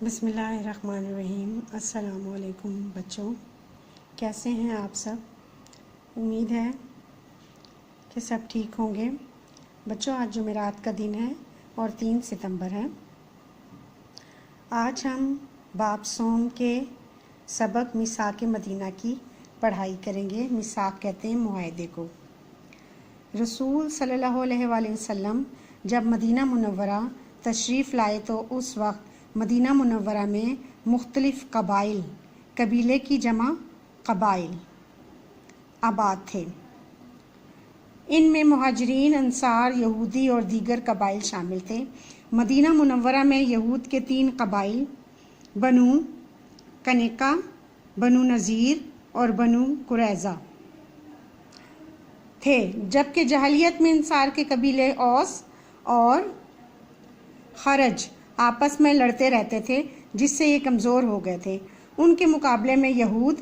بسم اللہ الرحمن الرحیم۔ السلام علیکم بچوں، کیسے ہیں آپ سب؟ امید ہے کہ سب ٹھیک ہوں گے۔ بچوں، آج جمعرات کا دن ہے اور 3 ستمبر ہے۔ آج ہم باب صوم کے سبق میثاق مدینہ کی پڑھائی کریں گے۔ میثاق کہتے ہیں معاہدے کو۔ رسول صلی اللہ علیہ وآلہ وسلم جب مدینہ منورہ تشریف لائے تو اس وقت مدینہ منورہ میں مختلف قبیلے کی جمع قبائل آباد تھے۔ ان میں مہاجرین، انصار، یہودی اور دیگر قبائل شامل تھے۔ مدینہ منورہ میں یہود کے 3 قبائل بنو قینقاع، بنو نذیر اور بنو قریظہ تھے، جبکہ جاہلیت میں انصار کے قبیلے اوس اور خزرج آپس میں لڑتے رہتے تھے، جس سے یہ کمزور ہو گئے تھے۔ ان کے مقابلے میں یہود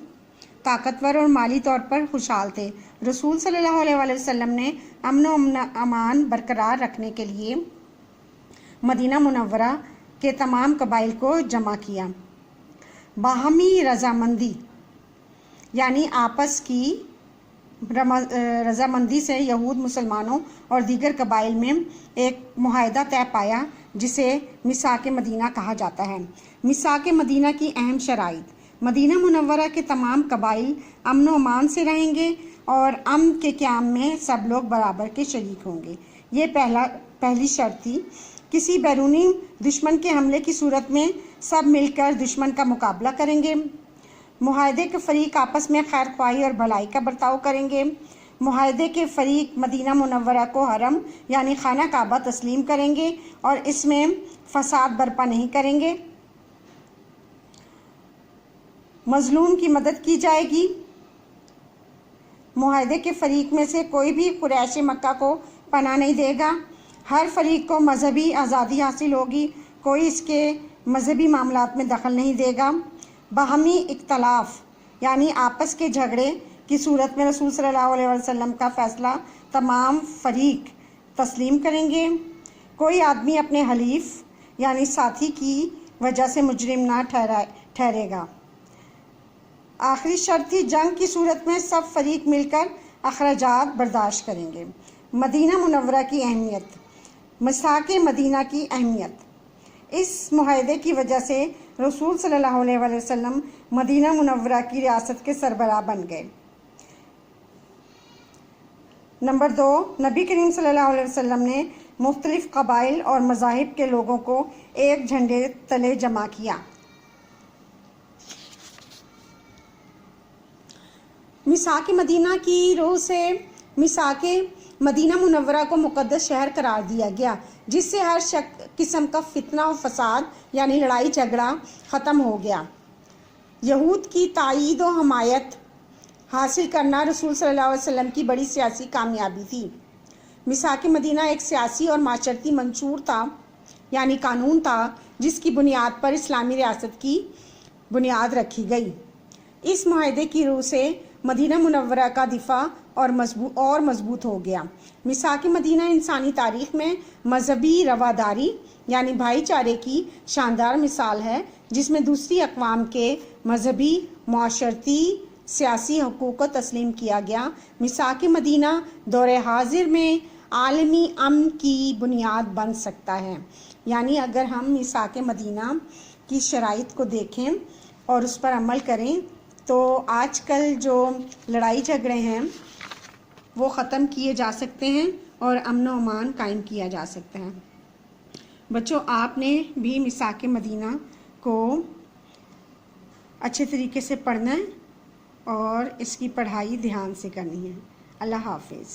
طاقتور اور مالی طور پر خوشحال تھے۔ رسول صلی اللہ علیہ وآلہ وسلم نے امن و امان برقرار رکھنے کے لیے مدینہ منورہ کے تمام قبائل کو جمع کیا۔ باہمی رضامندی یعنی آپس کی رضامندی سے یہود، مسلمانوں اور دیگر قبائل میں ایک معاہدہ طے پایا، جسے میثاق مدینہ کہا جاتا ہے۔ میثاق مدینہ کی اہم شرائط: مدینہ منورہ کے تمام قبائل امن و امان سے رہیں گے اور امن کے قیام میں سب لوگ برابر کے شریک ہوں گے۔ یہ پہلی شرط تھی۔ کسی بیرونی دشمن کے حملے کی صورت میں سب مل کر دشمن کا مقابلہ کریں گے۔ معاہدے کے فریق آپس میں خیر خواہی اور بھلائی کا برتاؤ کریں گے۔ معاہدے کے فریق مدینہ منورہ کو حرم یعنی خانہ کعبہ تسلیم کریں گے اور اس میں فساد برپا نہیں کریں گے۔ مظلوم کی مدد کی جائے گی۔ معاہدے کے فریق میں سے کوئی بھی قریش مکہ کو پناہ نہیں دے گا۔ ہر فریق کو مذہبی آزادی حاصل ہوگی، کوئی اس کے مذہبی معاملات میں دخل نہیں دے گا۔ باہمی اختلاف یعنی آپس کے جھگڑے کی صورت میں رسول صلی اللہ علیہ وسلم کا فیصلہ تمام فریق تسلیم کریں گے۔ کوئی آدمی اپنے حلیف یعنی ساتھی کی وجہ سے مجرم نہ ٹھہرے گا۔ آخری شرط تھی، جنگ کی صورت میں سب فریق مل کر اخراجات برداشت کریں گے۔ مدینہ منورہ کی اہمیت: میثاق مدینہ کی اہمیت: اس معاہدے کی وجہ سے رسول صلی اللہ علیہ وآلہ وسلم مدینہ منورہ کی ریاست کے سربراہ بن گئے۔ نمبر 2، نبی کریم صلی اللہ علیہ وسلم نے مختلف قبائل اور مذاہب کے لوگوں کو ایک جھنڈے تلے جمع کیا۔ میثاق مدینہ کی روح سے میثاق مدینہ منورہ کو مقدس شہر قرار دیا گیا، جس سے ہر قسم کا فتنہ و فساد یعنی لڑائی جھگڑا ختم ہو گیا۔ یہود کی تائید و حمایت حاصل کرنا رسول صلی اللہ علیہ وسلم کی بڑی سیاسی کامیابی تھی۔ میثاق مدینہ ایک سیاسی اور معاشرتی منشور تھا یعنی قانون تھا، جس کی بنیاد پر اسلامی ریاست کی بنیاد رکھی گئی۔ اس معاہدے کی روح سے مدینہ منورہ کا دفاع اور مضبوط ہو گیا۔ میثاق مدینہ انسانی تاریخ میں مذہبی رواداری یعنی بھائی چارے کی شاندار مثال ہے، جس میں دوسری اقوام کے مذہبی، معاشرتی، سیاسی حقوق کو تسلیم کیا گیا۔ میثاق مدینہ دور حاضر میں عالمی امن کی بنیاد بن سکتا ہے۔ یعنی اگر ہم میثاق مدینہ کی شرائط کو دیکھیں اور اس پر عمل کریں تو آج کل جو لڑائی جھگڑے ہیں وہ ختم کیے جا سکتے ہیں اور امن و امان قائم کیا جا سکتا ہے۔ بچوں، آپ نے بھی میثاق مدینہ کو اچھے طریقے سے پڑھنا ہے اور اس کی پڑھائی دھیان سے کرنی ہے۔ اللہ حافظ۔